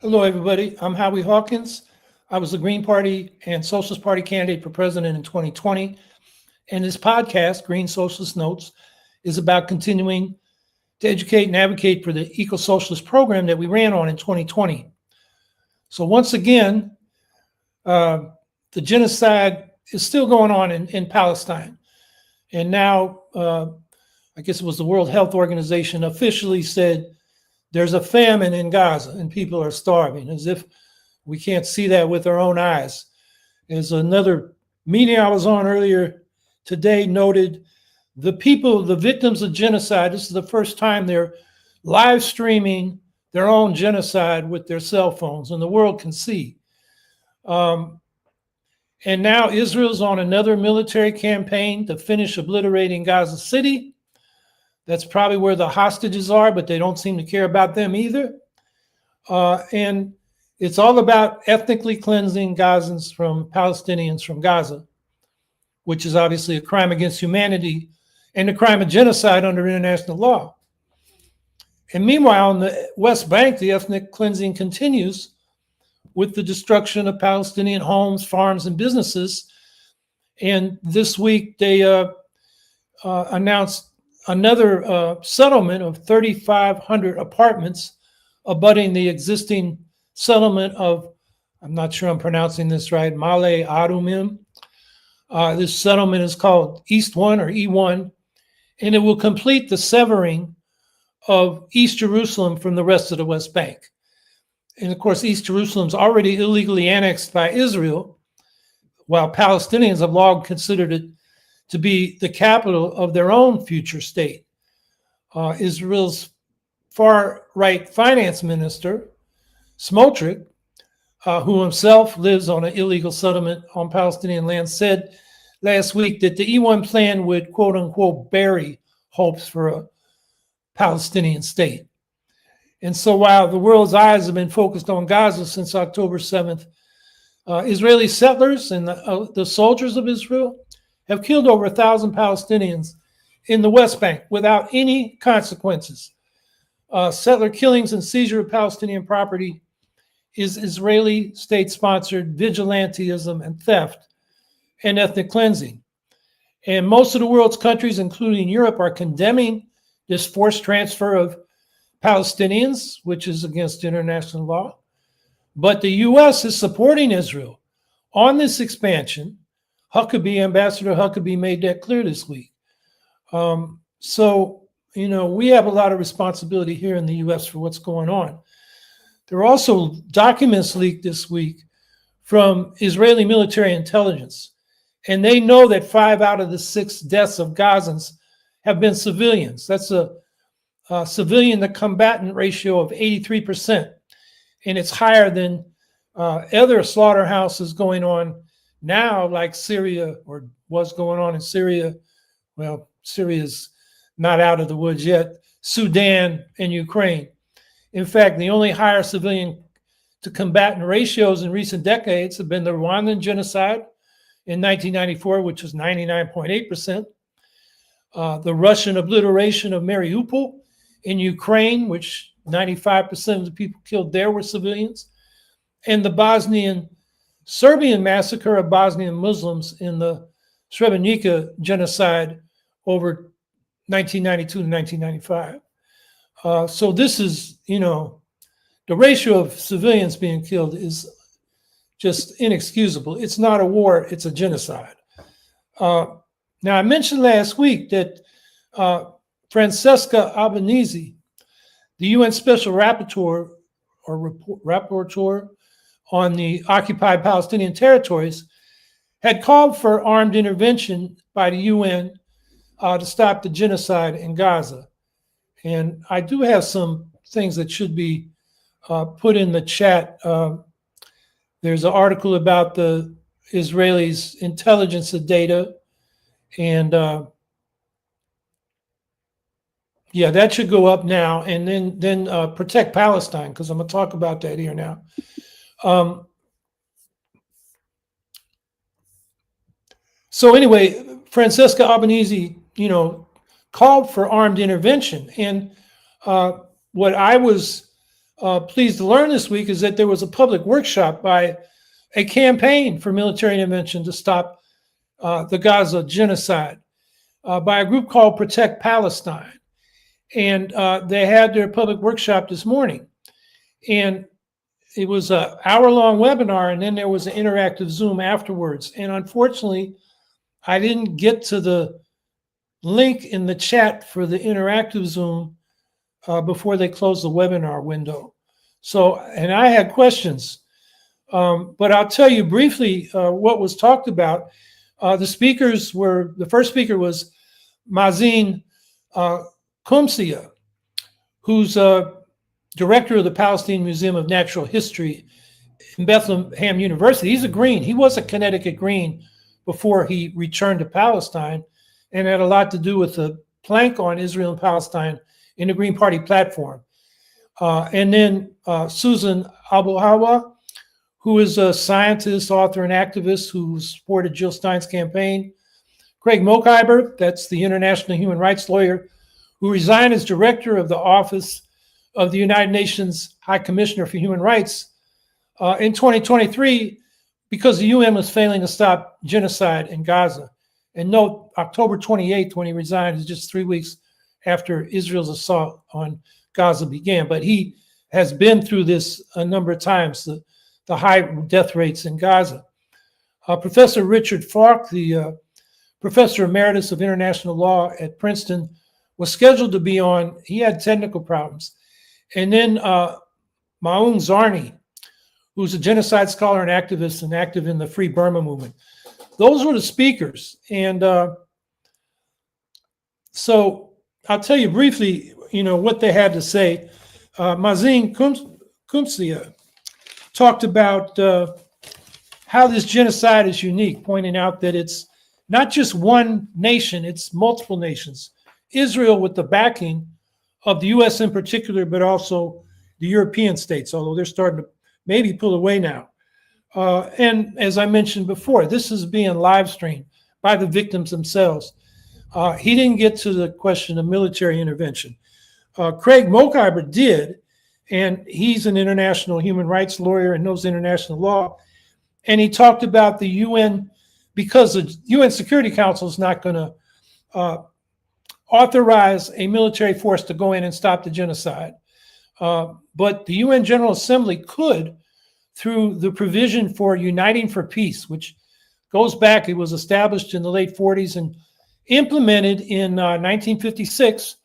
Hello, everybody. I'm Howie Hawkins. I was the Green Party and Socialist Party candidate for president in 2020. And this podcast, Green Socialist Notes, is about continuing to educate and advocate for the eco-socialist program that we ran on in 2020. So once again, the genocide is still going on in Palestine. And now, I guess it was the World Health Organization officially said there's a famine in Gaza and people are starving, as if we can't see that with our own eyes. As another meeting I was on earlier today noted, the victims of genocide, this is the first time they're live streaming their own genocide with their cell phones, and the world can see. And now Israel's on another military campaign to finish obliterating Gaza City. That's probably where the hostages are, but they don't seem to care about them either. And it's all about ethnically cleansing Gazans from Palestinians from Gaza, which is obviously a crime against humanity and a crime of genocide under international law. And meanwhile, in the West Bank, the ethnic cleansing continues with the destruction of Palestinian homes, farms, and businesses. And this week, they announced another settlement of 3,500 apartments abutting the existing settlement of, I'm not sure I'm pronouncing this right, Male Adumim. This settlement is called East 1 or E1, and it will complete the severing of East Jerusalem from the rest of the West Bank. And of course, East Jerusalem is already illegally annexed by Israel, while Palestinians have long considered it to be the capital of their own future state. Israel's far-right finance minister, Smotrich, who himself lives on an illegal settlement on Palestinian land, said last week that the E1 plan would, quote unquote, bury hopes for a Palestinian state. And so while the world's eyes have been focused on Gaza since October 7th, Israeli settlers and the soldiers of Israel have killed over 1,000 Palestinians in the West Bank without any consequences. Settler killings and seizure of Palestinian property is Israeli state-sponsored vigilantism and theft and ethnic cleansing. And most of the world's countries, including Europe, are condemning this forced transfer of Palestinians, which is against international law. But the U.S. is supporting Israel on this expansion. Ambassador Huckabee made that clear this week. So, we have a lot of responsibility here in the U.S. for what's going on. There are also documents leaked this week from Israeli military intelligence, and they know that 5 out of the 6 deaths of Gazans have been civilians. That's a civilian to combatant ratio of 83%, and it's higher than other slaughterhouses going on now, like Syria, or was going on in Syria. Well, Syria's not out of the woods yet. Sudan and Ukraine. In fact, the only higher civilian to combatant ratios in recent decades have been the Rwandan genocide in 1994, which was 99.8%. The Russian obliteration of Mariupol in Ukraine, which 95% of the people killed there were civilians. And the Bosnian Serbian massacre of Bosnian Muslims in the Srebrenica genocide over 1992 to 1995. So this is, the ratio of civilians being killed is just inexcusable. It's not a war, it's a genocide. Now, I mentioned last week that Francesca Albanese, the UN Special Rapporteur on the occupied Palestinian territories, had called for armed intervention by the UN to stop the genocide in Gaza. And I do have some things that should be put in the chat. There's an article about the Israelis' intelligence data, and that should go up now. And then Protect Palestine, because I'm going to talk about that here now. So anyway, Francesca Albanese, called for armed intervention. And what I was pleased to learn this week is that there was a public workshop by a campaign for military intervention to stop the Gaza genocide by a group called Protect Palestine. And they had their public workshop this morning. And it was an hour-long webinar, and then there was an interactive Zoom afterwards. And unfortunately, I didn't get to the link in the chat for the interactive Zoom before they closed the webinar window. So, and I had questions, but I'll tell you briefly what was talked about. The first speaker was Mazin Kumsia, who's director of the Palestine Museum of Natural History in Bethlehem University. He's a Green. He was a Connecticut Green before he returned to Palestine, and had a lot to do with the plank on Israel and Palestine in the Green Party platform. And then Susan Abu Hawa, who is a scientist, author, and activist who supported Jill Stein's campaign. Craig Mokhiber, that's the international human rights lawyer, who resigned as director of the Office of the United Nations High Commissioner for Human Rights in 2023 because the UN was failing to stop genocide in Gaza. And note, October 28th, when he resigned, is just 3 weeks after Israel's assault on Gaza began. But he has been through this a number of times, the high death rates in Gaza. Professor Richard Falk, the professor emeritus of international law at Princeton, was scheduled to be on. He had technical problems. And then Maung Zarni, who's a genocide scholar and activist and active in the Free Burma movement. Those were the speakers. And so I'll tell you briefly, what they had to say. Mazin Kumsia talked about how this genocide is unique, pointing out that it's not just one nation, it's multiple nations. Israel with the backing of the U.S. in particular, but also the European states, although they're starting to maybe pull away now. And as I mentioned before, this is being live streamed by the victims themselves. He didn't get to the question of military intervention. Craig Mokhiber did, and he's an international human rights lawyer and knows international law. And he talked about the UN, because the UN Security Council is not going to authorize a military force to go in and stop the genocide. But the UN General Assembly could, through the provision for Uniting for Peace, which goes back, it was established in the late 40s and implemented in 1956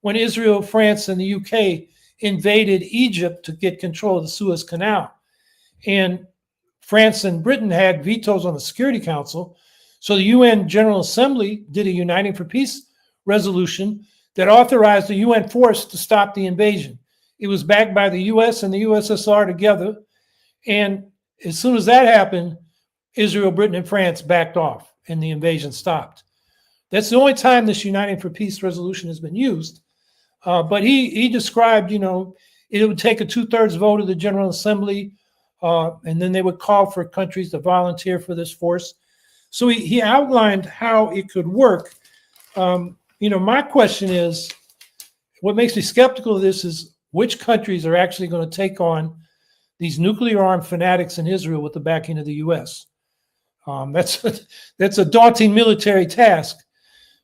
when Israel, France, and the UK invaded Egypt to get control of the Suez Canal. And France and Britain had vetoes on the Security Council. So the UN General Assembly did a Uniting for Peace resolution that authorized the UN force to stop the invasion. It was backed by the US and the USSR together. And as soon as that happened, Israel, Britain, and France backed off and the invasion stopped. That's the only time this Uniting for Peace resolution has been used. But he described, it would take a 2/3 vote of the General Assembly, and then they would call for countries to volunteer for this force. So he outlined how it could work. My question is, what makes me skeptical of this is which countries are actually going to take on these nuclear armed fanatics in Israel with the backing of the U.S. That's a daunting military task.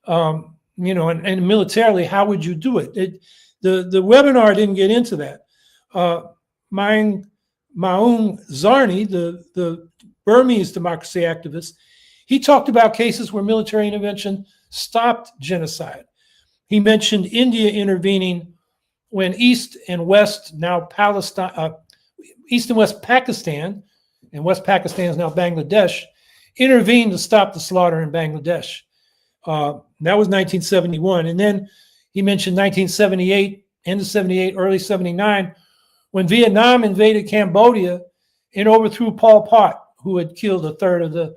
And militarily, how would you do it? The webinar didn't get into that. Maung Zarni, the Burmese democracy activist, he talked about cases where military intervention stopped genocide. He mentioned India intervening when East and West Pakistan, and West Pakistan is now Bangladesh, intervened to stop the slaughter in Bangladesh. That was 1971. And then he mentioned 1978, end of 78, early 79, when Vietnam invaded Cambodia and overthrew Pol Pot, who had killed a third of the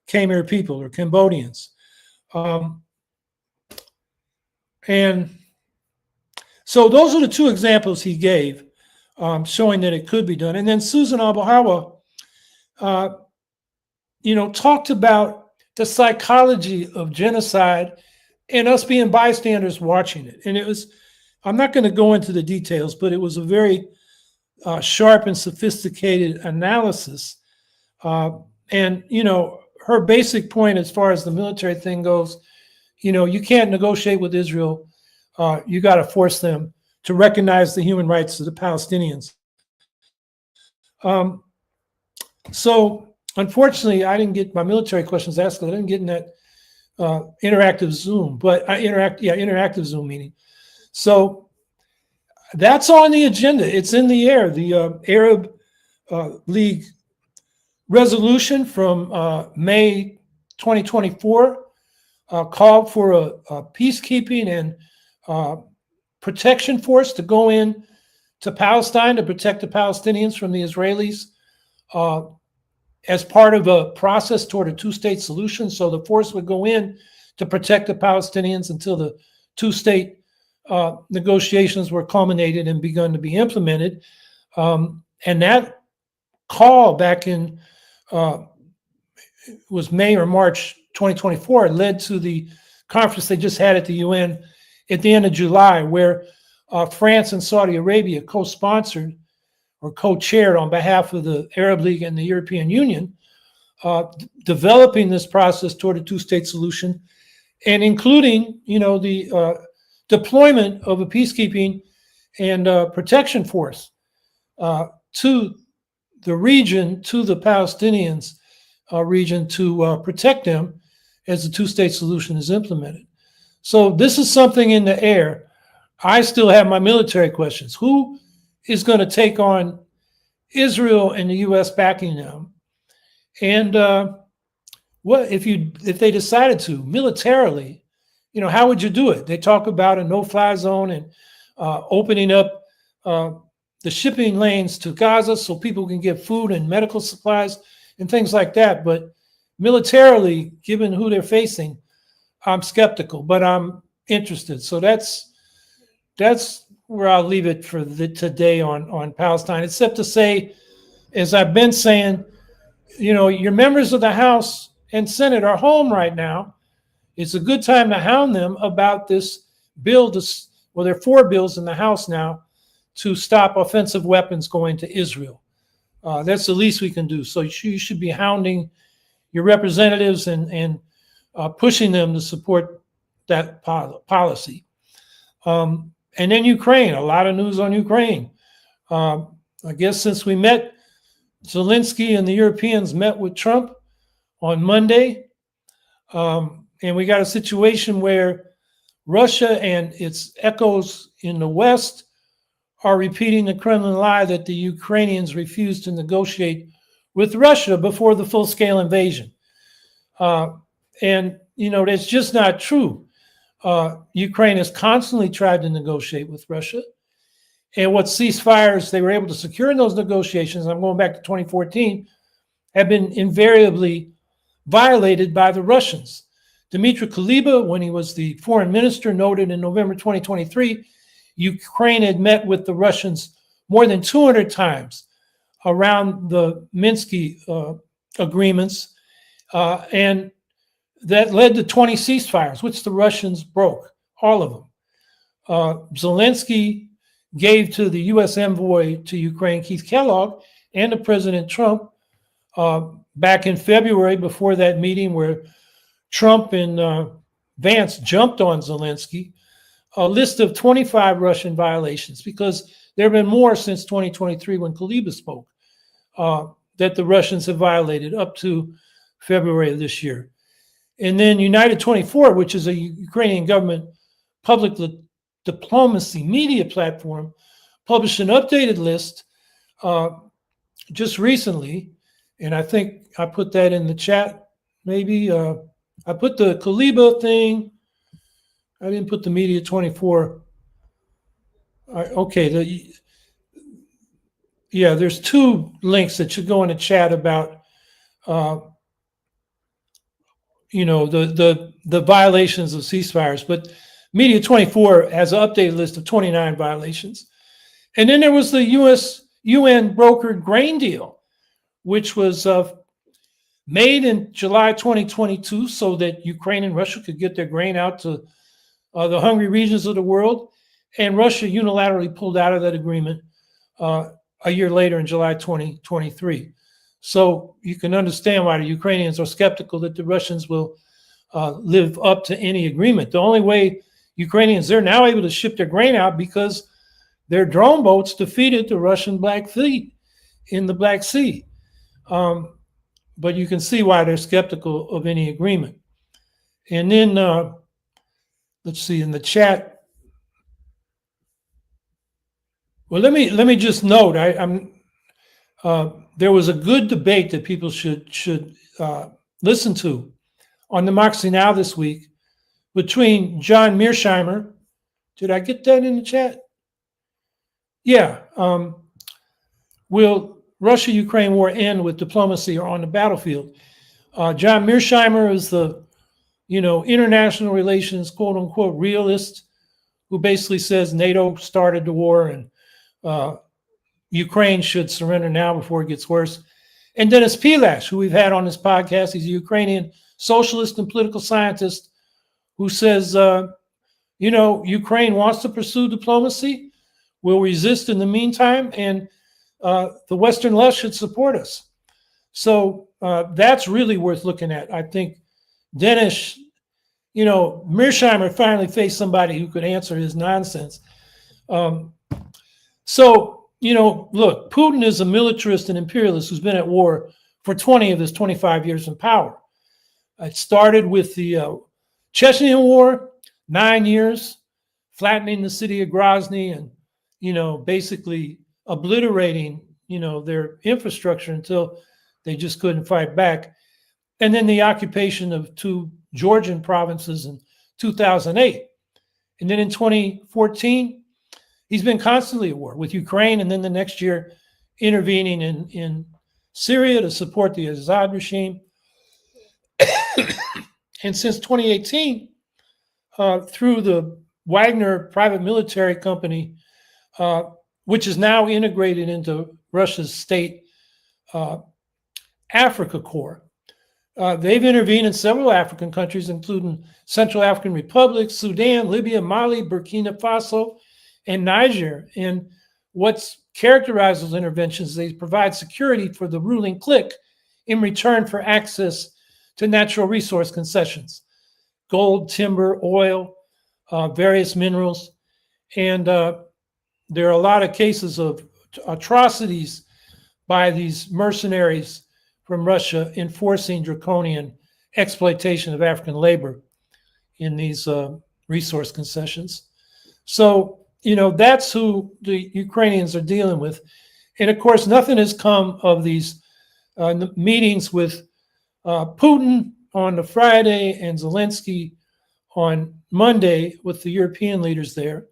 Khmer people or Cambodians. And so those are the two examples he gave, showing that it could be done. And then Susan Abu Hawa, talked about the psychology of genocide and us being bystanders watching it. And it was I'm not going to go into the details, but it was a very sharp and sophisticated analysis. And, her basic point as far as the military thing goes, you can't negotiate with Israel. You got to force them to recognize the human rights of the Palestinians. So unfortunately, I didn't get my military questions asked. I didn't get in that interactive Zoom, but interactive Zoom meeting. So that's on the agenda. It's in the air. The Arab League resolution from May 2024 called for a peacekeeping and protection force to go in to Palestine to protect the Palestinians from the Israelis as part of a process toward a two-state solution. So the force would go in to protect the Palestinians until the two-state negotiations were culminated and begun to be implemented. And that call back in was May or March 2024 led to the conference they just had at the UN at the end of July, where France and Saudi Arabia co-sponsored or co-chaired on behalf of the Arab League and the European Union, developing this process toward a two-state solution, and including, the deployment of a peacekeeping and protection force to the region, to the Palestinians region, to protect them as the two-state solution is implemented. So this is something in the air. I still have my military questions. Who is going to take on Israel and the U.S. backing them? And what if they decided to militarily? How would you do it? They talk about a no-fly zone and opening up the shipping lanes to Gaza so people can get food and medical supplies and things like that. But militarily, given who they're facing, I'm skeptical, but I'm interested. So that's where I'll leave it for today on Palestine, except to say, as I've been saying, your members of the House and Senate are home right now. It's a good time to hound them about this bill. There are 4 bills in the House now to stop offensive weapons going to Israel. That's the least we can do. So you should be hounding your representatives and pushing them to support that policy. And then Ukraine, a lot of news on Ukraine. I guess since we met, Zelensky and the Europeans met with Trump on Monday. And we got a situation where Russia and its echoes in the West are repeating the Kremlin lie that the Ukrainians refused to negotiate with Russia before the full-scale invasion. And that's just not true. Ukraine has constantly tried to negotiate with Russia. And what ceasefires they were able to secure in those negotiations, I'm going back to 2014, have been invariably violated by the Russians. Dmitry Kuleba, when he was the foreign minister, noted in November 2023, Ukraine had met with the Russians more than 200 times around the Minsky agreements, and that led to 20 ceasefires, which the Russians broke, all of them. Zelensky gave to the U.S. envoy to Ukraine, Keith Kellogg, and to President Trump back in February before that meeting where Trump and Vance jumped on Zelensky, a list of 25 Russian violations, because there have been more since 2023 when Kuleba spoke, that the Russians have violated up to February of this year. And then United 24, which is a Ukrainian government public diplomacy media platform, published an updated list just recently. And I think I put that in the chat, maybe. I put the Kuleba thing. I didn't put the Media 24. Okay. There's 2 links that should go in the chat about, the violations of ceasefires. But Media 24 has an updated list of 29 violations. And then there was the UN brokered grain deal, which was made in July 2022 so that Ukraine and Russia could get their grain out to the hungry regions of the world. And Russia unilaterally pulled out of that agreement a year later in July 2023. So you can understand why the Ukrainians are skeptical that the Russians will live up to any agreement. The only way Ukrainians, they're now able to ship their grain out because their drone boats defeated the Russian Black Fleet in the Black Sea. But you can see why they're skeptical of any agreement. And then, let's see, in the chat, well, let me just note, there was a good debate that people should listen to on Democracy Now! This week between John Mearsheimer. Did I get that in the chat? Yeah. Will Russia-Ukraine war end with diplomacy or on the battlefield? John Mearsheimer is the, international relations, quote unquote, realist who basically says NATO started the war and Ukraine should surrender now before it gets worse. And Dennis Pilash, who we've had on this podcast, he's a Ukrainian socialist and political scientist who says, Ukraine wants to pursue diplomacy, will resist in the meantime, and the Western left should support us. So that's really worth looking at. I think Dennis, Mearsheimer finally faced somebody who could answer his nonsense. Look, Putin is a militarist and imperialist who's been at war for 20 of his 25 years in power. It started with the Chechen War, 9 years, flattening the city of Grozny and, basically obliterating, their infrastructure until they just couldn't fight back. And then the occupation of 2 Georgian provinces in 2008. And then in 2014, he's been constantly at war with Ukraine, and then the next year intervening in Syria to support the Assad regime. And since 2018, through the Wagner private military company, which is now integrated into Russia's state Africa Corps, they've intervened in several African countries, including Central African Republic, Sudan, Libya, Mali, Burkina Faso, and Niger. And what's characterized those interventions, they provide security for the ruling clique in return for access to natural resource concessions, gold, timber, oil, various minerals. And there are a lot of cases of atrocities by these mercenaries from Russia enforcing draconian exploitation of African labor in these resource concessions. So, that's who the Ukrainians are dealing with. And of course, nothing has come of these meetings with Putin on the Friday and Zelensky on Monday with the European leaders there.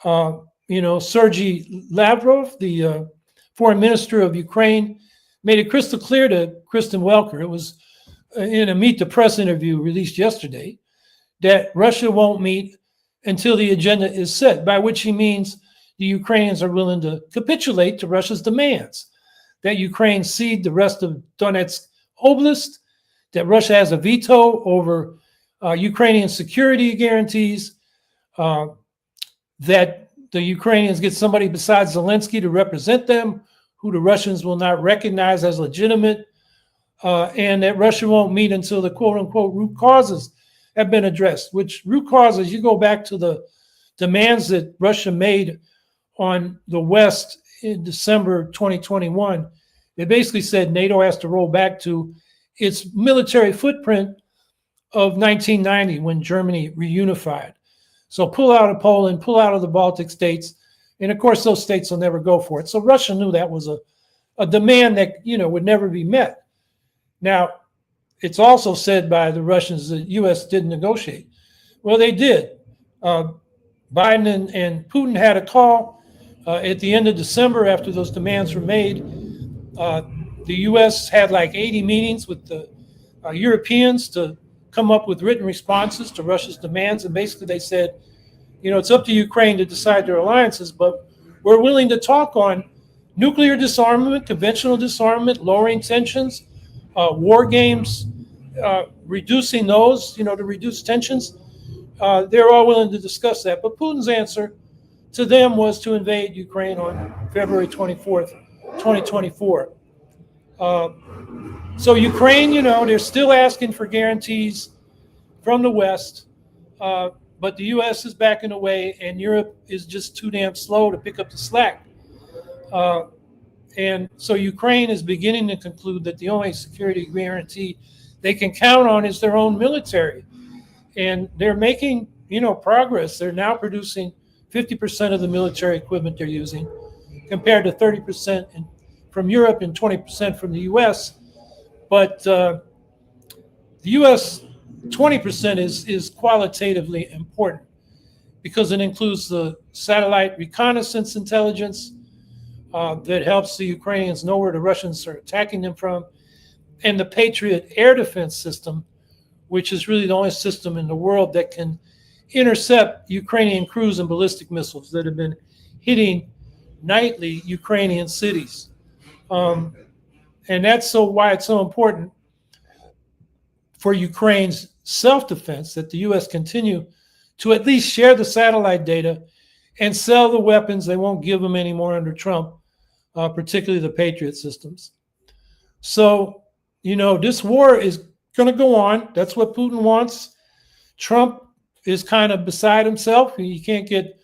Sergei Lavrov, the foreign minister of Ukraine, made it crystal clear to Kristen Welker, it was in a Meet the Press interview released yesterday, that Russia won't meet until the agenda is set, by which he means the Ukrainians are willing to capitulate to Russia's demands, that Ukraine cede the rest of Donetsk Oblast, that Russia has a veto over Ukrainian security guarantees, that the Ukrainians get somebody besides Zelensky to represent them, who the Russians will not recognize as legitimate, and that Russia won't meet until the quote-unquote root causes have been addressed, which root causes, you go back to the demands that Russia made on the West in December 2021. They basically said NATO has to roll back to its military footprint of 1990 when Germany reunified. So pull out of Poland, pull out of the Baltic states, and of course those states will never go for it. So Russia knew that was a demand that would never be met. Now, it's also said by the Russians that the U.S. didn't negotiate. Well, they did. Biden and Putin had a call at the end of December after those demands were made. The U.S. had like 80 meetings with the Europeans to come up with written responses to Russia's demands. And basically they said, it's up to Ukraine to decide their alliances, but we're willing to talk on nuclear disarmament, conventional disarmament, lowering tensions, war games, reducing those, to reduce tensions. They're all willing to discuss that. But Putin's answer to them was to invade Ukraine on February 24th, 2024. Uh, so Ukraine, they're still asking for guarantees from the West, but the U.S. is backing away, and Europe is just too damn slow to pick up the slack. And so Ukraine is beginning to conclude that the only security guarantee they can count on is their own military. And they're making, progress. They're now producing 50% of the military equipment they're using, compared to 30% from Europe and 20% from the U.S. But the U.S. 20% is qualitatively important because it includes the satellite reconnaissance intelligence that helps the Ukrainians know where the Russians are attacking them from, and the Patriot air defense system, which is really the only system in the world that can intercept Ukrainian cruise and ballistic missiles that have been hitting nightly Ukrainian cities. And that's why it's so important for Ukraine's self-defense that the U.S. continue to at least share the satellite data and sell the weapons. They won't give them anymore under Trump, particularly the Patriot systems. So, this war is going to go on. That's what Putin wants. Trump is kind of beside himself. He can't get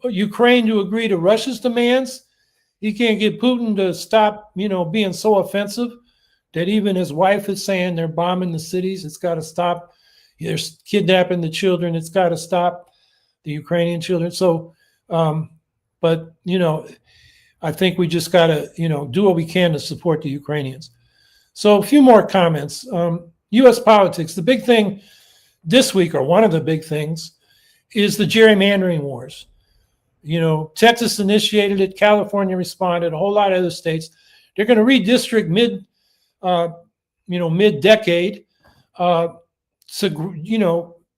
Ukraine to agree to Russia's demands. He can't get Putin to stop, being so offensive that even his wife is saying they're bombing the cities. It's got to stop. They're kidnapping the children. It's got to stop, the Ukrainian children. So, but, I think we just got to, do what we can to support the Ukrainians. So a few more comments. U.S. politics. The big thing this week, or one of the big things, is the gerrymandering wars. Texas initiated it. California responded. A whole lot of other states. They're going to redistrict mid-decade to,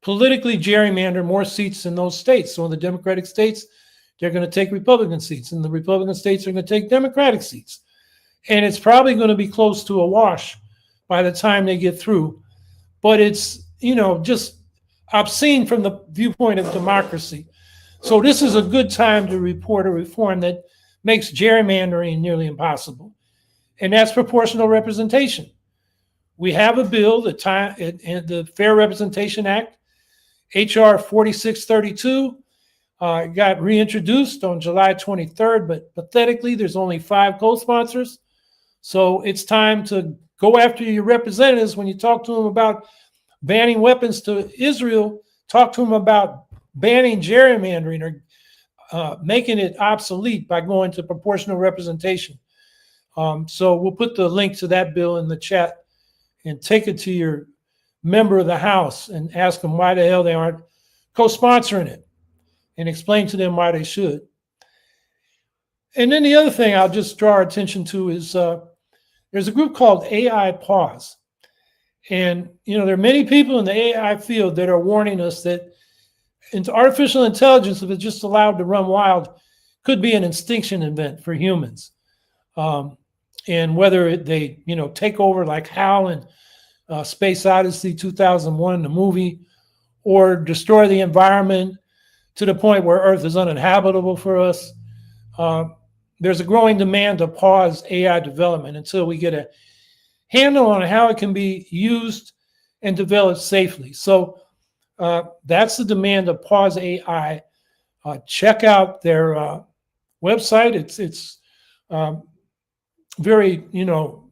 politically gerrymander more seats in those states. So in the Democratic states, they're going to take Republican seats, and the Republican states are going to take Democratic seats. And it's probably going to be close to a wash by the time they get through. But it's, just obscene from the viewpoint of democracy. So this is a good time to report a reform that makes gerrymandering nearly impossible. And that's proportional representation. We have a bill, the Fair Representation Act, HR 4632, got reintroduced on July 23rd, but pathetically, there's only 5 co-sponsors. So it's time to go after your representatives when you talk to them about banning weapons to Israel. Talk to them about banning gerrymandering or making it obsolete by going to proportional representation. So we'll put the link to that bill in the chat and take it to your member of the House and ask them why the hell they aren't co-sponsoring it, and explain to them why they should. And then the other thing I'll just draw our attention to is there's a group called AI Pause. And, there are many people in the AI field that are warning us that artificial intelligence, if it's just allowed to run wild, could be an extinction event for humans. And whether they, take over like HAL in Space Odyssey 2001, the movie, or destroy the environment to the point where Earth is uninhabitable for us. There's a growing demand to pause AI development until we get a handle on how it can be used and developed safely. So that's the demand to pause AI. Check out their website. It's very,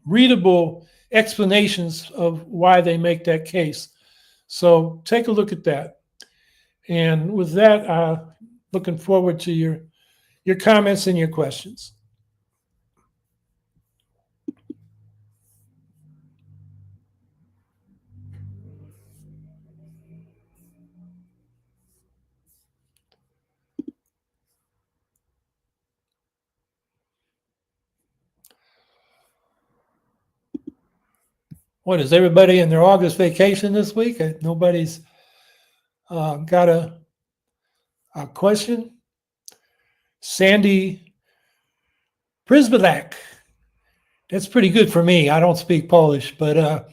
readable explanations of why they make that case. So take a look at that. And with that, looking forward to your comments and your questions. What, is everybody in their August vacation this week? Nobody's got a question? Sandy Prisbilak. That's pretty good for me. I don't speak Polish, but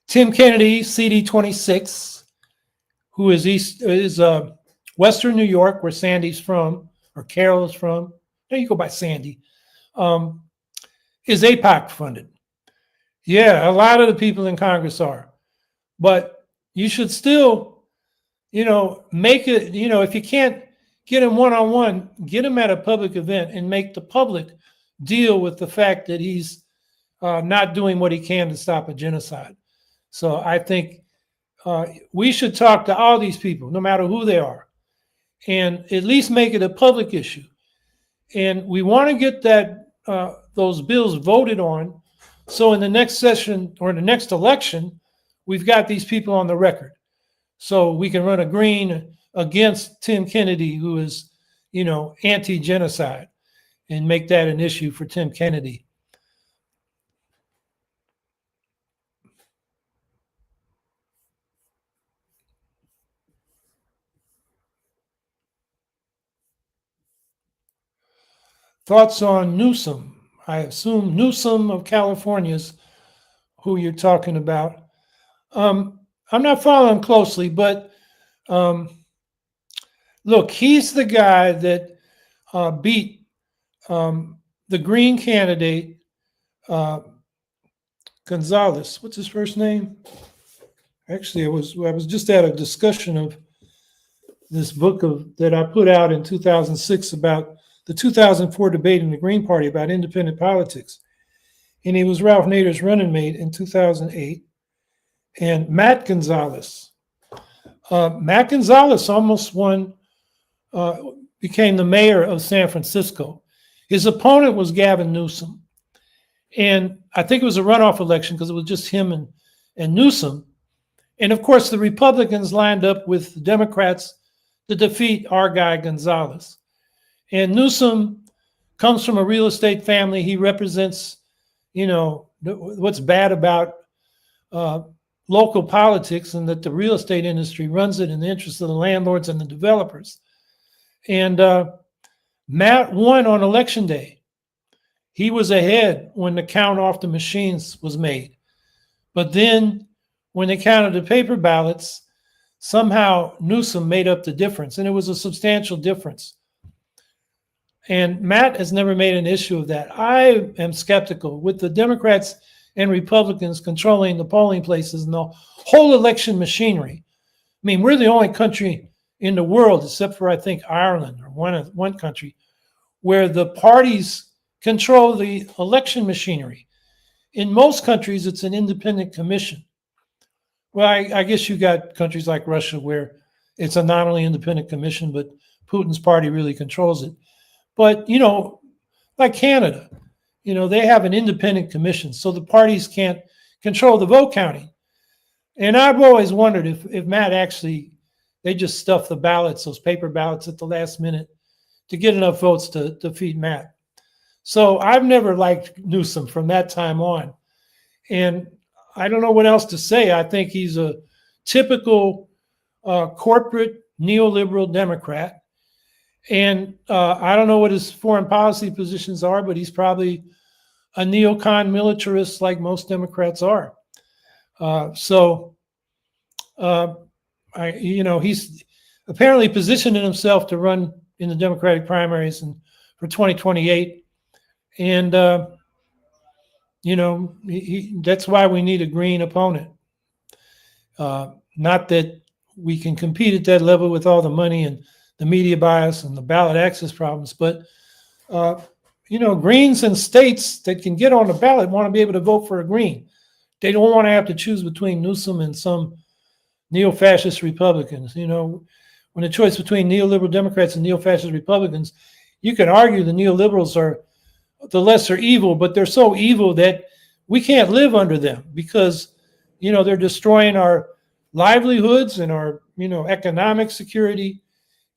Tim Kennedy, CD26, who is Western New York, where Sandy's from, or Carol's from, there you go by Sandy, um, is APOC funded. Yeah, a lot of the people in Congress are. But you should still, make it, if you can't get him one on one, get him at a public event and make the public deal with the fact that he's not doing what he can to stop a genocide. So I think we should talk to all these people, no matter who they are, and at least make it a public issue. And we want to get those bills voted on. So in the next session or in the next election, we've got these people on the record. So we can run a green against Tim Kennedy, who is, anti-genocide, and make that an issue for Tim Kennedy. Thoughts on Newsom? I assume Newsom of California is who you're talking about. I'm not following closely, but look, he's the guy that beat the Green candidate, Gonzalez. What's his first name? Actually, I was just at a discussion of this book that I put out in 2006 about the 2004 debate in the Green Party about independent politics. And he was Ralph Nader's running mate in 2008. And Matt Gonzalez. Matt Gonzalez almost became the mayor of San Francisco. His opponent was Gavin Newsom. And I think it was a runoff election because it was just him and Newsom. And of course, the Republicans lined up with the Democrats to defeat our guy Gonzalez. And Newsom comes from a real estate family. He represents, what's bad about local politics, and that the real estate industry runs it in the interest of the landlords and the developers. And Matt won on election day. He was ahead when the count off the machines was made. But then when they counted the paper ballots, somehow Newsom made up the difference, and it was a substantial difference. And Matt has never made an issue of that. I am skeptical with the Democrats and Republicans controlling the polling places and the whole election machinery. I mean, we're the only country in the world, except for, I think, Ireland or one country, where the parties control the election machinery. In most countries, it's an independent commission. Well, I guess you got countries like Russia where it's a nominally independent commission, but Putin's party really controls it. But, like Canada, they have an independent commission, so the parties can't control the vote counting. And I've always wondered if Matt they just stuff the ballots, those paper ballots at the last minute to get enough votes to defeat Matt. So I've never liked Newsom from that time on. And I don't know what else to say. I think he's a typical corporate neoliberal Democrat. And I don't know what his foreign policy positions are, but he's probably a neocon militarist like most Democrats are. He's apparently positioning himself to run in the Democratic primaries for 2028. And, that's why we need a green opponent. Not that we can compete at that level with all the money and the media bias and the ballot access problems, but Greens in states that can get on the ballot want to be able to vote for a Green. They don't want to have to choose between Newsom and some neo-fascist Republicans. When the choice between neoliberal Democrats and neo-fascist Republicans, you can argue the neoliberals are the lesser evil, but they're so evil that we can't live under them because, they're destroying our livelihoods and our, economic security,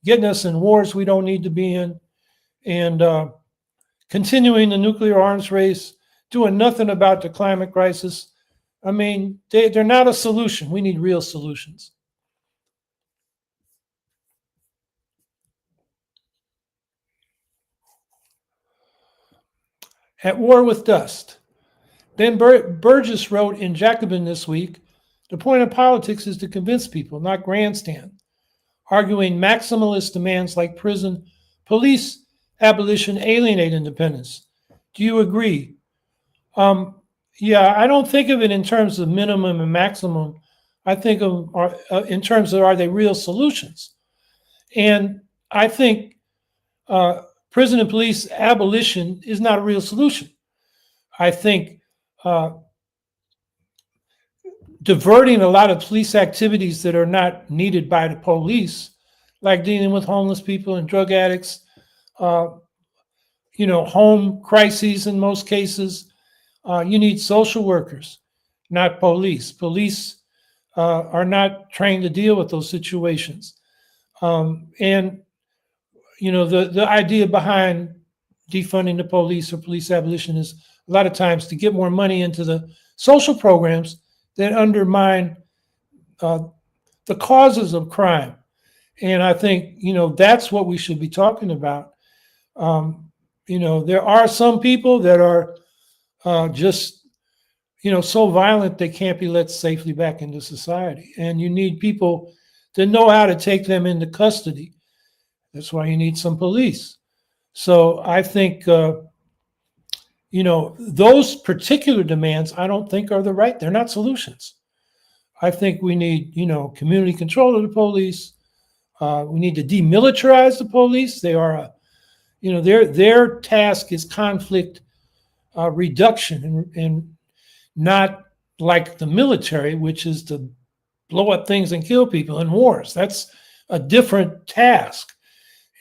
getting us in wars we don't need to be in, and continuing the nuclear arms race, doing nothing about the climate crisis. I mean, they're not a solution. We need real solutions. At war with dust. Ben Burgess wrote in Jacobin this week, the point of politics is to convince people, not grandstand. arguing maximalist demands like prison, police abolition alienate independence. Do you agree? Um, yeah, I don't think of it in terms of minimum and maximum. I think of in terms of, are they real solutions? And I think uh, prison and police abolition is not a real solution. I think uh, diverting a lot of police activities that are not needed by the police, like dealing with homeless people and drug addicts, uh, home crises in most cases. You need social workers, not police. Police are not trained to deal with those situations. And the idea behind defunding the police or police abolition is a lot of times to get more money into the social programs that undermine uh, the causes of crime. And I think that's what we should be talking about. There are some people that are just so violent they can't be let safely back into society, and you need people to know how to take them into custody. That's why you need some police. So I think those particular demands I don't think are they're not solutions. I think we need community control of the police. We need to demilitarize the police. They are their task is conflict reduction, and not like the military, which is to blow up things and kill people in wars. That's a different task.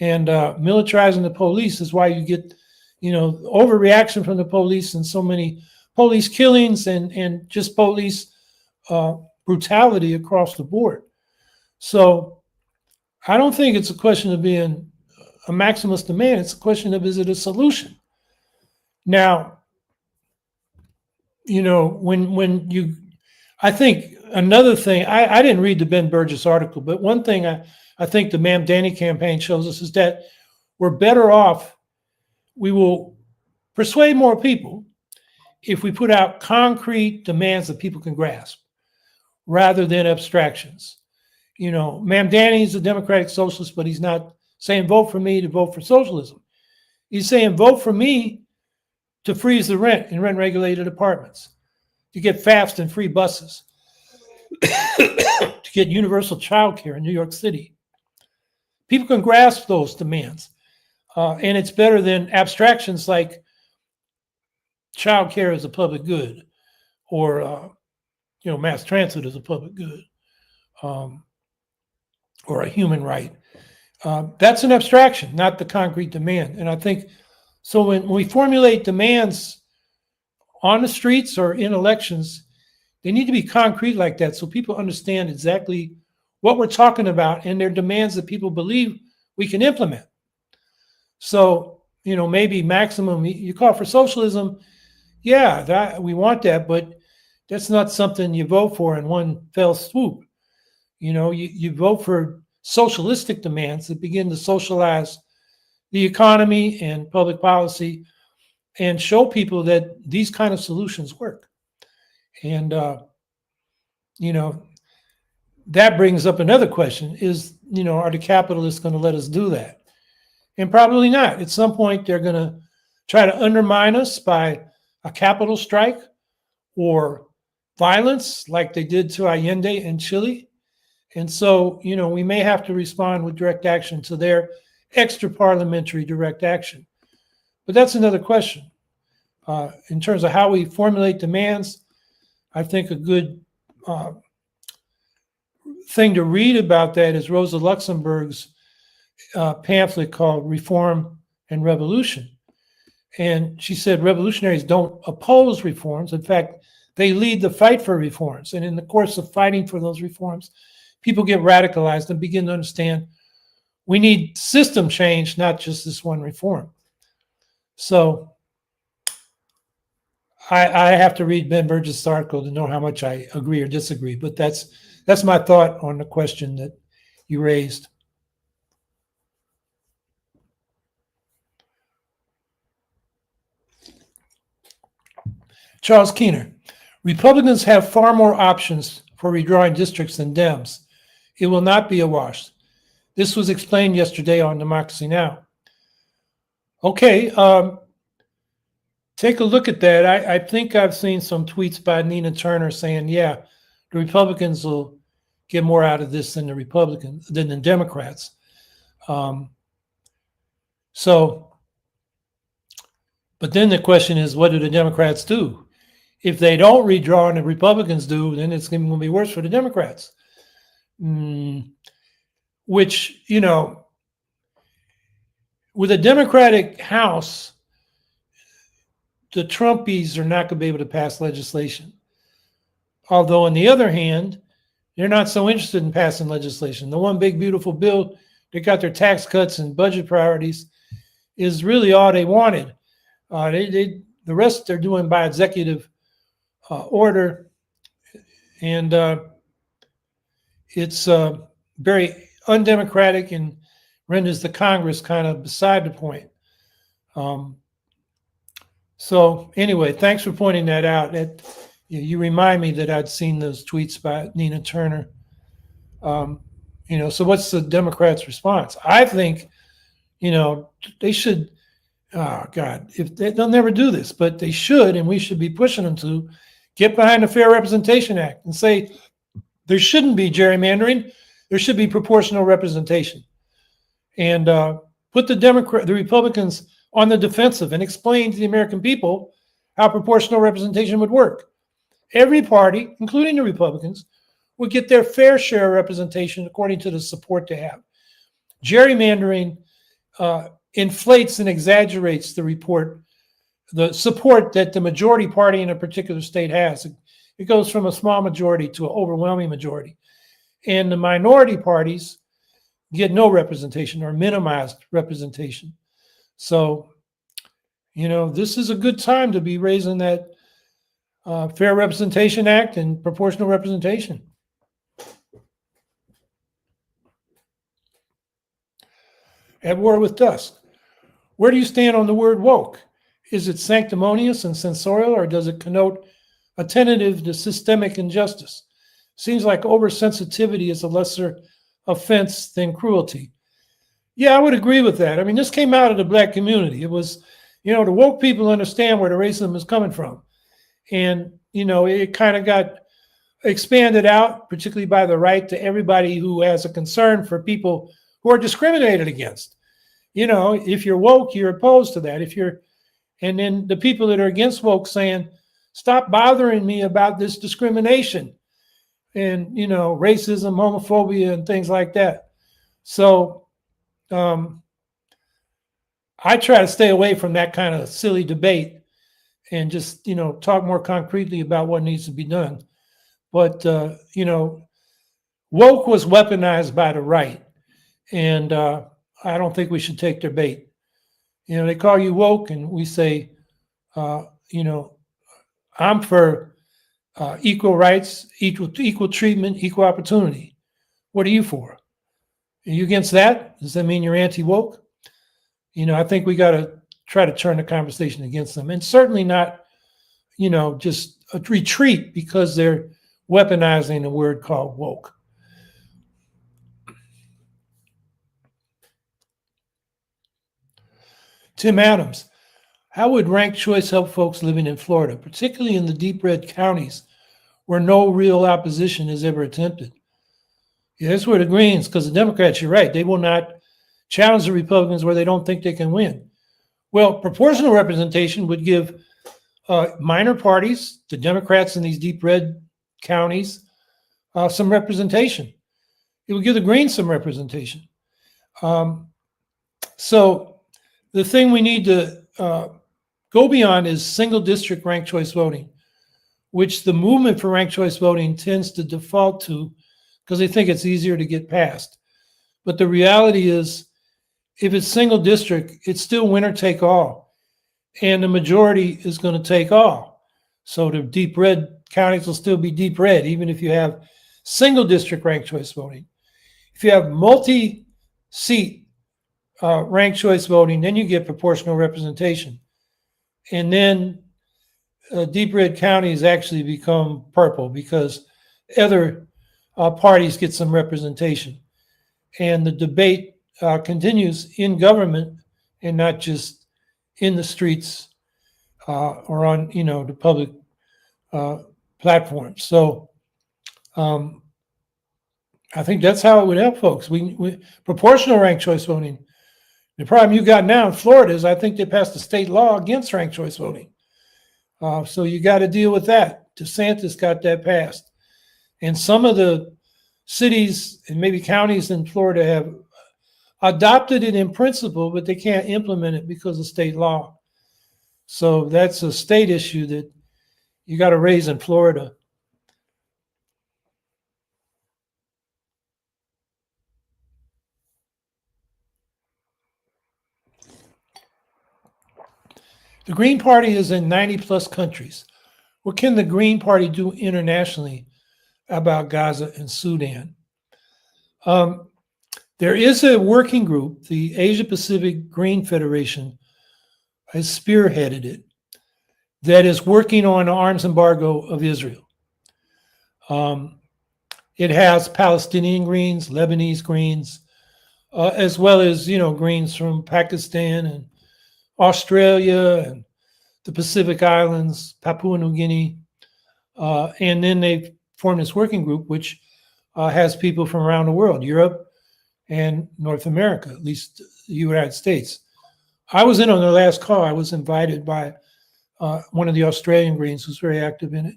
And militarizing the police is why you get, overreaction from the police and so many police killings and just police brutality across the board. So I don't think it's a question of being a maximalist demand. It's a question of, is it a solution? Now, I think another thing, I didn't read the Ben Burgess article, but one thing I think the Ma'am Danny campaign shows us is that we're better off, we will persuade more people if we put out concrete demands that people can grasp rather than abstractions. Ma'am Danny's a democratic socialist, but he's not saying vote for me to vote for socialism. He's saying vote for me to freeze the rent in rent-regulated apartments, to get fast and free buses, to get universal child care in New York City. People can grasp those demands, and it's better than abstractions like child care is a public good, or mass transit is a public good, or a human right. That's an abstraction, not the concrete demand. And I think so when we formulate demands on the streets or in elections, they need to be concrete like that so people understand exactly what we're talking about and their demands that people believe we can implement. So, maybe maximum, you call for socialism. Yeah, we want that, but that's not something you vote for in one fell swoop. You vote for socialistic demands that begin to socialize the economy and public policy and show people that these kind of solutions work. And, that brings up another question is, are the capitalists going to let us do that? And probably not. At some point, they're going to try to undermine us by a capital strike or violence like they did to Allende in Chile. And so, we may have to respond with direct action to their extra parliamentary direct action. But that's another question. In terms of how we formulate demands, I think a good thing to read about that is Rosa Luxemburg's pamphlet called Reform and Revolution. And she said revolutionaries don't oppose reforms. In fact, they lead the fight for reforms. And in the course of fighting for those reforms, people get radicalized and begin to understand we need system change, not just this one reform. So I have to read Ben Burgess' article to know how much I agree or disagree, but that's my thought on the question that you raised. Charles Keener, Republicans have far more options for redrawing districts than Dems. It will not be a wash. This was explained yesterday on Democracy Now! Okay, take a look at that. I think I've seen some tweets by Nina Turner saying, yeah, the Republicans will get more out of this than the Democrats. But then the question is, what do the Democrats do? If they don't redraw and the Republicans do, then it's going to be worse for the Democrats. Which, with a Democratic House, the Trumpies are not going to be able to pass legislation. Although, on the other hand, they're not so interested in passing legislation. The one big, beautiful bill that got their tax cuts and budget priorities is really all they wanted. The rest they're doing by executive order, and it's very undemocratic and renders the Congress kind of beside the point. So anyway, thanks for pointing that out. You remind me that I'd seen those tweets by Nina Turner. So what's the Democrats' response? I think, they should. Oh God, they'll never do this, but they should, and we should be pushing them to get behind the Fair Representation Act and say there shouldn't be gerrymandering. There should be proportional representation, and put the Republicans on the defensive and explain to the American people how proportional representation would work. Every party, including the Republicans, would get their fair share of representation according to the support they have. Gerrymandering inflates and exaggerates the support that the majority party in a particular state has. It goes from a small majority to an overwhelming majority. And the minority parties get no representation or minimized representation. So, this is a good time to be raising that Fair Representation Act and proportional representation. At war with dust. Where do you stand on the word woke? Is it sanctimonious and censorial, or does it connote attentive to systemic injustice? Seems like oversensitivity is a lesser offense than cruelty. Yeah, I would agree with that. I mean, this came out of the Black community. It was, the woke people understand where the racism is coming from. And, it kind of got expanded out, particularly by the right, to everybody who has a concern for people who are discriminated against. If you're woke, you're opposed to that. And then the people that are against woke saying, stop bothering me about this discrimination and, racism, homophobia, and things like that. So I try to stay away from that kind of silly debate and just, talk more concretely about what needs to be done. But, woke was weaponized by the right. And I don't think we should take their bait. They call you woke, and we say, I'm for equal rights, equal treatment, equal opportunity. What are you for? Are you against that? Does that mean you're anti-woke? I think we got to try to turn the conversation against them, and certainly not, just a retreat because they're weaponizing a word called woke. Tim Adams, how would ranked choice help folks living in Florida, particularly in the deep red counties where no real opposition is ever attempted? Yeah, that's where the Greens, because the Democrats, you're right, they will not challenge the Republicans where they don't think they can win. Well, proportional representation would give minor parties, the Democrats in these deep red counties, some representation. It would give the Greens some representation. So the thing we need to go beyond is single district ranked choice voting, which the movement for ranked choice voting tends to default to because they think it's easier to get past. But the reality is, if it's single district, it's still winner take all, and the majority is going to take all. So the deep red counties will still be deep red, even if you have single district ranked choice voting. If you have multi-seat ranked choice voting, then you get proportional representation. And then deep red counties actually become purple because other parties get some representation. and the debate continues in government and not just in the streets or on the public platforms. So I think that's how it would help folks. We proportional ranked choice voting. The problem you got now in Florida is I think they passed a state law against ranked choice voting. So you got to deal with that. DeSantis got that passed. And some of the cities and maybe counties in Florida have adopted it in principle, but they can't implement it because of state law. So that's a state issue that you got to raise in Florida. The Green Party is in 90 plus countries. What can the Green Party do internationally about Gaza and Sudan? There is a working group, the Asia Pacific Green Federation has spearheaded it, that is working on arms embargo of Israel. It has Palestinian Greens, Lebanese Greens, as well as Greens from Pakistan and Australia and the Pacific Islands, Papua New Guinea, and then they formed this working group, which has people from around the world, Europe and North America, at least the United States. I was in on their last call. I was invited by one of the Australian Greens who's very active in it.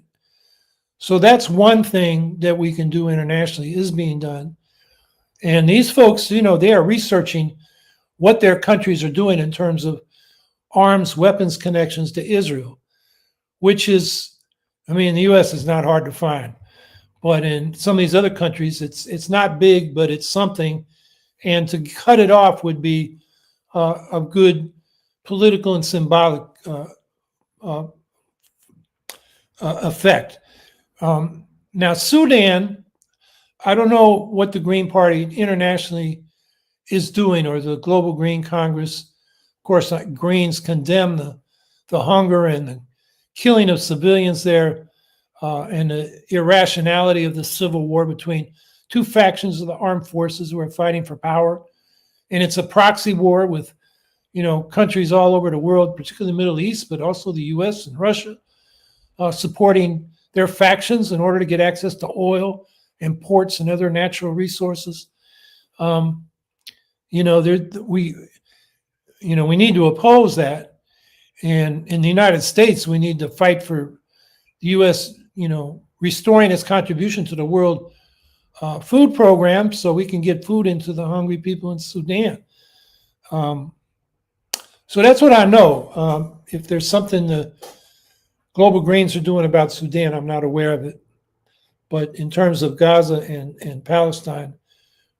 So that's one thing that we can do internationally is being done. And these folks, they are researching what their countries are doing in terms of arms, weapons connections to Israel, which is, in the U.S. is not hard to find. But in some of these other countries, it's not big, but it's something. And to cut it off would be a good political and symbolic effect. Now, Sudan, I don't know what the Green Party internationally is doing, or the Global Green Congress. Of course, Greens condemn the hunger and the killing of civilians there, and the irrationality of the civil war between two factions of the armed forces who are fighting for power. And it's a proxy war with, countries all over the world, particularly the Middle East, but also the US and Russia, supporting their factions in order to get access to oil and ports and other natural resources. We need to oppose that. And in the United States, we need to fight for the U.S., restoring its contribution to the world food program so we can get food into the hungry people in Sudan. So that's what I know. If there's something the Global Greens are doing about Sudan, I'm not aware of it. But in terms of Gaza and Palestine,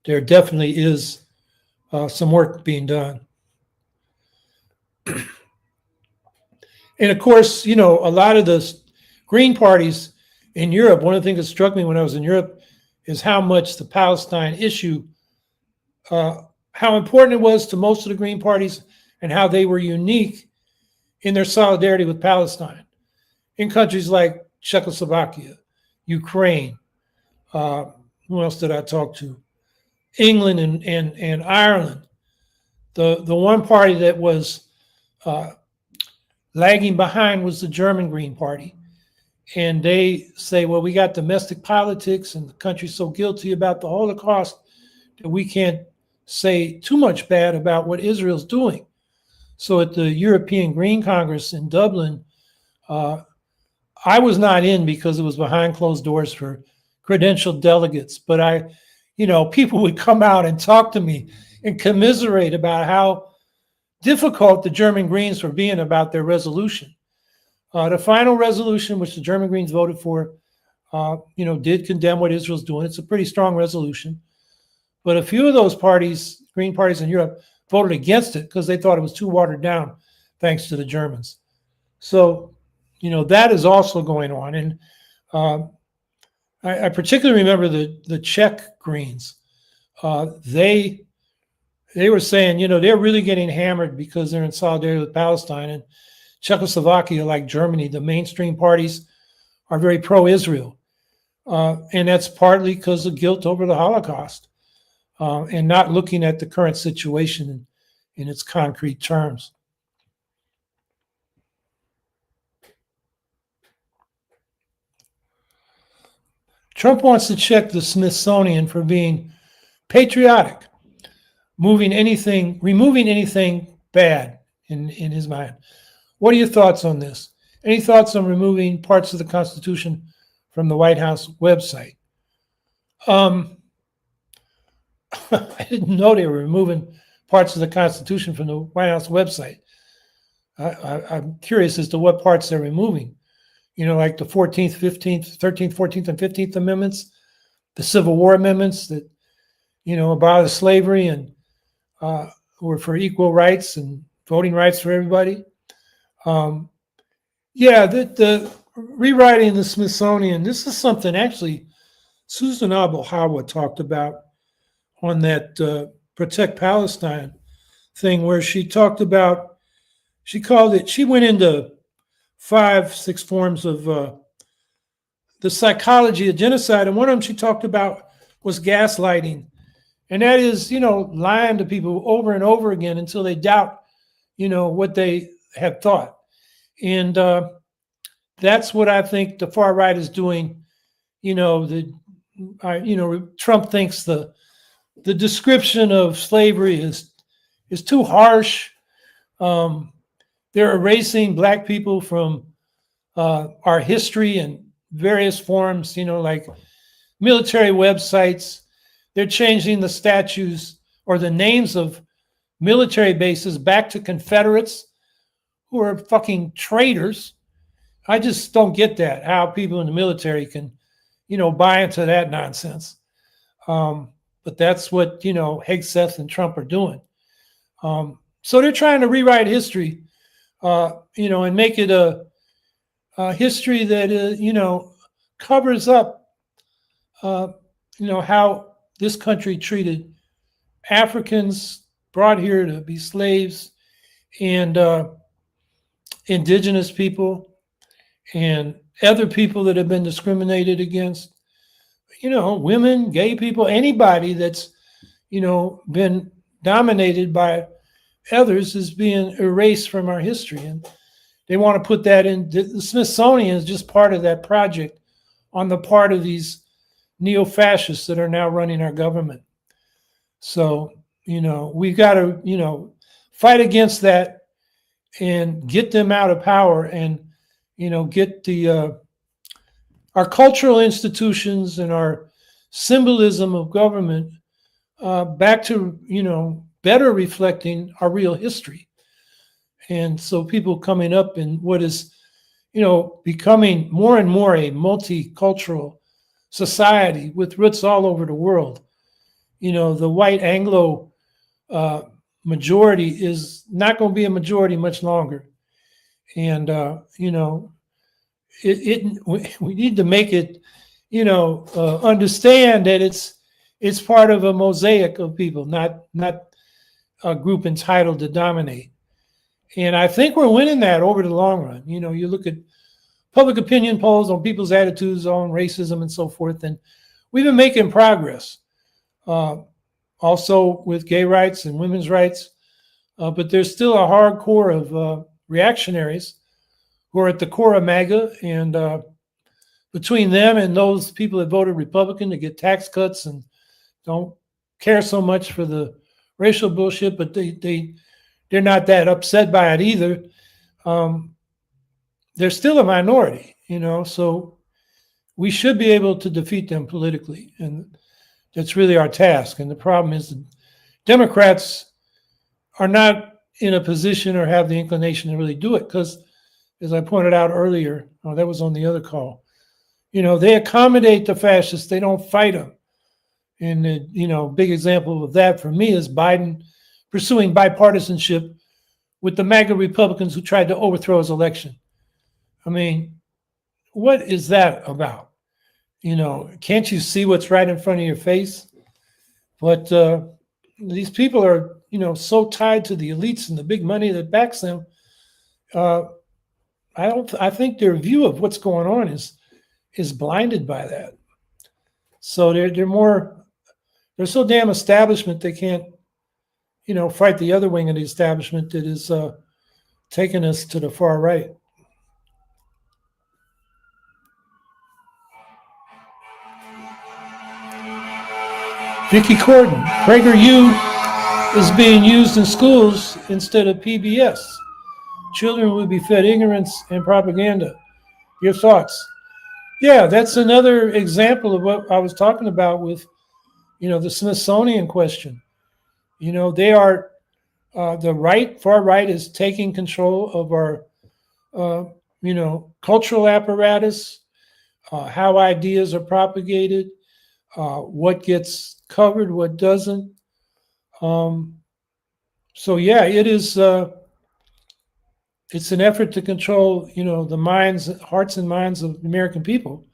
there definitely is some work being done. And of course, a lot of the Green parties in Europe, one of the things that struck me when I was in Europe is how much the Palestine issue, how important it was to most of the Green parties and how they were unique in their solidarity with Palestine. In countries like Czechoslovakia, Ukraine, who else did I talk to? England and Ireland. The one party that was lagging behind was the German Green Party. And they say, well, we got domestic politics and the country's so guilty about the Holocaust that we can't say too much bad about what Israel's doing. So at the European Green Congress in Dublin, I was not in because it was behind closed doors for credentialed delegates. But people would come out and talk to me and commiserate about how difficult the German Greens were being about their resolution. The final resolution, which the German Greens voted for, did condemn what Israel's doing. It's a pretty strong resolution. But a few of those parties, Green parties in Europe, voted against it because they thought it was too watered down, thanks to the Germans. So, that is also going on. And I particularly remember the Czech Greens. They were saying, they're really getting hammered because they're in solidarity with Palestine. And Czechoslovakia, like Germany, the mainstream parties are very pro-Israel. And that's partly because of guilt over the Holocaust. and not looking at the current situation in its concrete terms. Trump wants to check the Smithsonian for being patriotic, removing anything bad in his mind. What are your thoughts on this? Any thoughts on removing parts of the Constitution from the White House website? I didn't know they were removing parts of the Constitution from the White House website. I'm curious as to what parts they're removing. You know, like the 14th, 15th, 13th, 14th, and 15th Amendments, the Civil War amendments that, you know, abolished slavery and were for equal rights and voting rights for everybody. Yeah, the rewriting the Smithsonian, this is something actually Susan Abel-Hawa talked about on that Protect Palestine thing, where she talked about, she went into 5, 6 forms of the psychology of genocide. And one of them she talked about was gaslighting. And that is, you know, lying to people over and over again until they doubt, you know, what they have thought. And that's what I think the far right is doing. You know, Trump thinks the description of slavery is too harsh. They're erasing Black people from our history in various forms, you know, like military websites. They're changing the statues or the names of military bases back to Confederates who are fucking traitors. I just don't get that, how people in the military can, you know, buy into that nonsense. But that's what, you know, Hegseth and Trump are doing. So they're trying to rewrite history, you know, and make it a history that, you know, covers up, you know, how this country treated Africans brought here to be slaves and indigenous people and other people that have been discriminated against, you know, women, gay people, anybody that's, you know, been dominated by others is being erased from our history. And they want to put that in. The Smithsonian is just part of that project on the part of these neo-fascists that are now running our government. So, you know, we got to, you know, fight against that and get them out of power and, you know, get our cultural institutions and our symbolism of government back to, you know, better reflecting our real history. And so people coming up in what is, you know, becoming more and more a multicultural society with roots all over the world. You know, the white Anglo majority is not going to be a majority much longer. And, you know, we need to make it, you know, understand that it's part of a mosaic of people, not a group entitled to dominate. And I think we're winning that over the long run. You know, you look at public opinion polls on people's attitudes on racism and so forth, and we've been making progress. Also with gay rights and women's rights, but there's still a hardcore of reactionaries who are at the core of MAGA, and between them and those people that voted Republican to get tax cuts and don't care so much for the racial bullshit, but they're not that upset by it either. They're still a minority, you know, so we should be able to defeat them politically, and that's really our task. And the problem is the Democrats are not in a position or have the inclination to really do it because, as I pointed out earlier, that was on the other call, you know, they accommodate the fascists, they don't fight them. And, you know, big example of that for me is Biden pursuing bipartisanship with the MAGA Republicans who tried to overthrow his election. I mean, what is that about? You know, can't you see what's right in front of your face? But these people are, you know, so tied to the elites and the big money that backs them. I think their view of what's going on is blinded by that. So they're more they're so damn establishment they can't, fight the other wing of the establishment that is taking us to the far right. Vicky Corden, PragerU is being used in schools instead of PBS. Children will be fed ignorance and propaganda. Your thoughts? Yeah, that's another example of what I was talking about with, the Smithsonian question. They are, the right, far right is taking control of our, cultural apparatus, how ideas are propagated, what gets covered, what doesn't. So yeah, it is. It's an effort to control, the hearts and minds of the American people.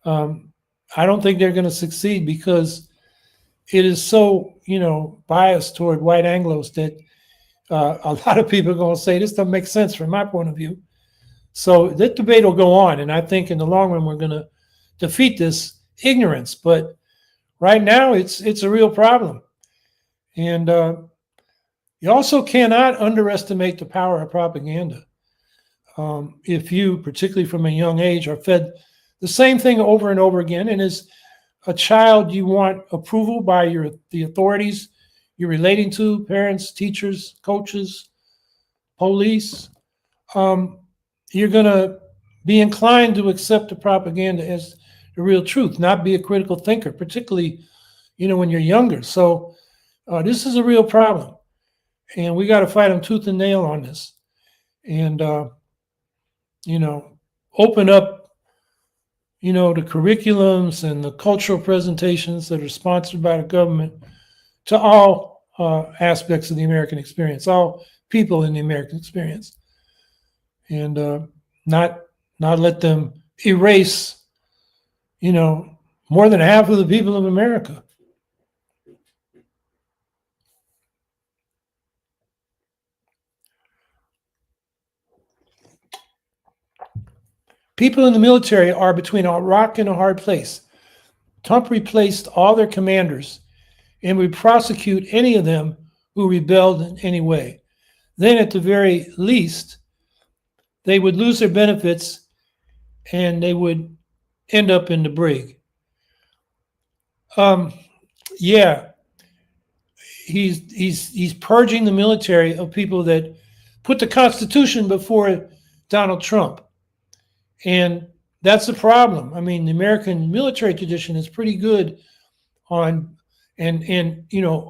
I don't think they're going to succeed because it is so, biased toward white Anglos that a lot of people are going to say this doesn't make sense from my point of view. So that debate will go on, and I think in the long run we're going to defeat this ignorance. But right now it's a real problem, and you also cannot underestimate the power of propaganda. If you, particularly from a young age, are fed the same thing over and over again, and as a child you want approval by the authorities you're relating to, parents, teachers, coaches, police, you're going to be inclined to accept the propaganda as the real truth, not be a critical thinker, particularly, when you're younger. So this is a real problem. And we got to fight them tooth and nail on this, and open up, the curriculums and the cultural presentations that are sponsored by the government to all aspects of the American experience, all people in the American experience, and not let them erase, more than half of the people of America. People in the military are between a rock and a hard place. Trump replaced all their commanders and would prosecute any of them who rebelled in any way. Then, at the very least, they would lose their benefits and they would end up in the brig. Yeah, he's purging the military of people that put the Constitution before Donald Trump. And that's the problem. I mean, the American military tradition is pretty good on, and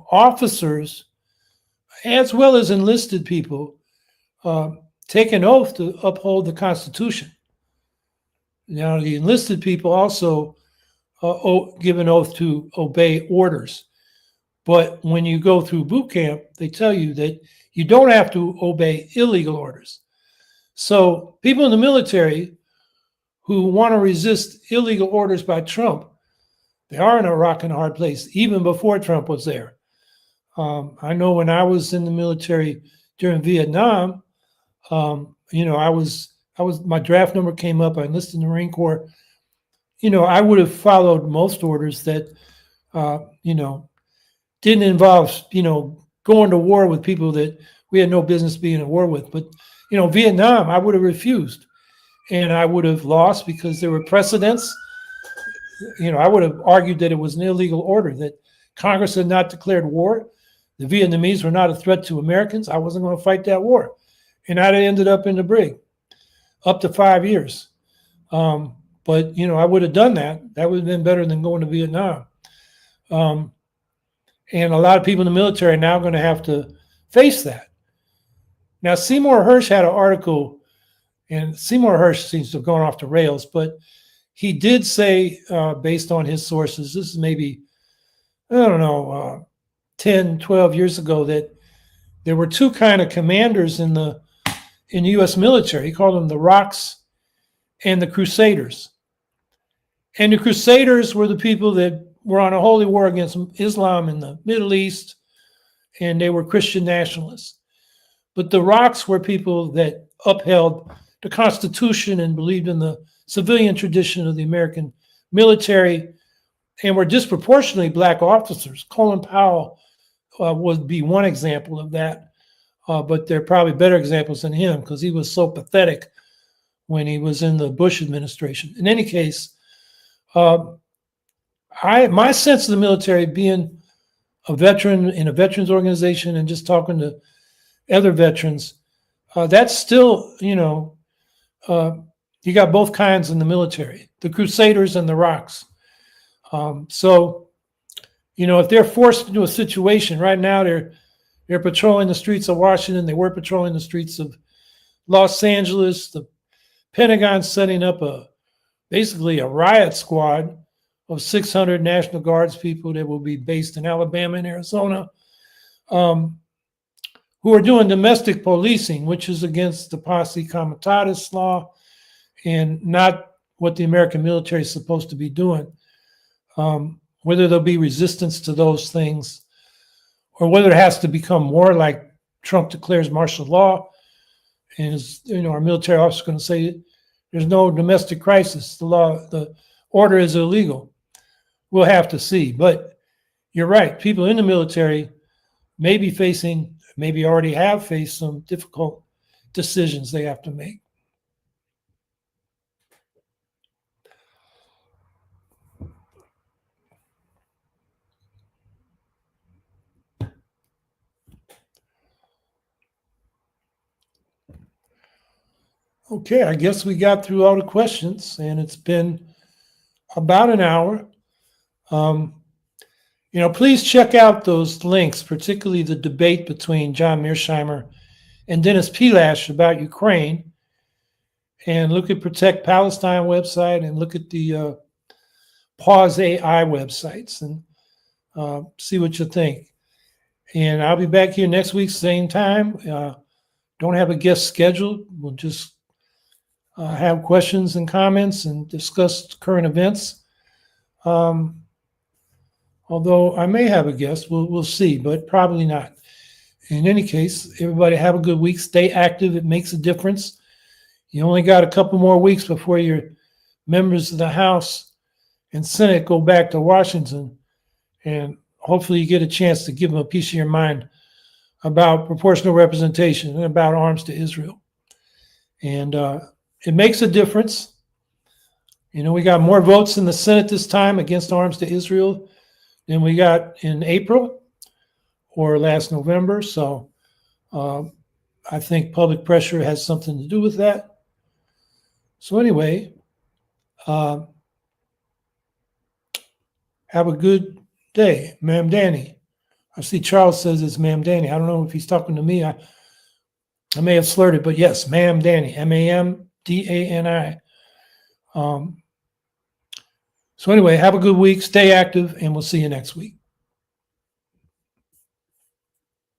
officers, as well as enlisted people, take an oath to uphold the Constitution. Now, the enlisted people also give an oath to obey orders. But when you go through boot camp, they tell you that you don't have to obey illegal orders. So people in the military who want to resist illegal orders by Trump, they are in a rock and a hard place, even before Trump was there. I know when I was in the military during Vietnam, I was my draft number came up. I enlisted in the Marine Corps. I would have followed most orders that, didn't involve, going to war with people that we had no business being at war with. But, Vietnam, I would have refused. And I would have lost because there were precedents. I would have argued that it was an illegal order, that Congress had not declared war. The Vietnamese were not a threat to Americans. I wasn't going to fight that war. And I'd have ended up in the brig up to 5 years. But, I would have done that. That would have been better than going to Vietnam. And a lot of people in the military are now going to have to face that. Now, Seymour Hersh had an article, and Seymour Hersh seems to have gone off the rails, but he did say, based on his sources, this is maybe, 10, 12 years ago, that there were two kind of commanders in the U.S. military. He called them the Rocks and the Crusaders. And the Crusaders were the people that were on a holy war against Islam in the Middle East, and they were Christian nationalists. But the Rocks were people that upheld the Constitution and believed in the civilian tradition of the American military, and were disproportionately black officers. Colin Powell would be one example of that, but there are probably better examples than him because he was so pathetic when he was in the Bush administration. In any case, my sense of the military, being a veteran in a veterans organization and just talking to other veterans, that's still, you got both kinds in the military, the Crusaders and the Rocks. So, if they're forced into a situation right now, they're patrolling the streets of Washington. They were patrolling the streets of Los Angeles. The Pentagon's setting up basically a riot squad of 600 National Guards people that will be based in Alabama and Arizona, who are doing domestic policing, which is against the Posse Comitatus law and not what the American military is supposed to be doing. Whether there'll be resistance to those things or whether it has to become more like Trump declares martial law, and our military officer is going to say there's no domestic crisis. The order is illegal. We'll have to see. But you're right. People in the military may be facing, maybe already have faced some difficult decisions they have to make. Okay, I guess we got through all the questions, and it's been about an hour. Please check out those links, particularly the debate between John Mearsheimer and Dennis Pilash about Ukraine, and look at Protect Palestine website and look at the Pause AI websites and see what you think. And I'll be back here next week, same time. Don't have a guest scheduled. We'll just have questions and comments and discuss current events. Although I may have a guest, we'll see, but probably not. In any case, everybody have a good week. Stay active. It makes a difference. You only got a couple more weeks before your members of the House and Senate go back to Washington, and hopefully you get a chance to give them a piece of your mind about proportional representation and about arms to Israel. And it makes a difference. We got more votes in the Senate this time against arms to Israel than we got in April or last November. So I think public pressure has something to do with that. So anyway, have a good day, Ma'am Danny. I see Charles says it's Ma'am Danny. I don't know if he's talking to me. I may have slurred it, but yes, Ma'am Danny, MAMDANI. So anyway, have a good week, stay active, and we'll see you next week.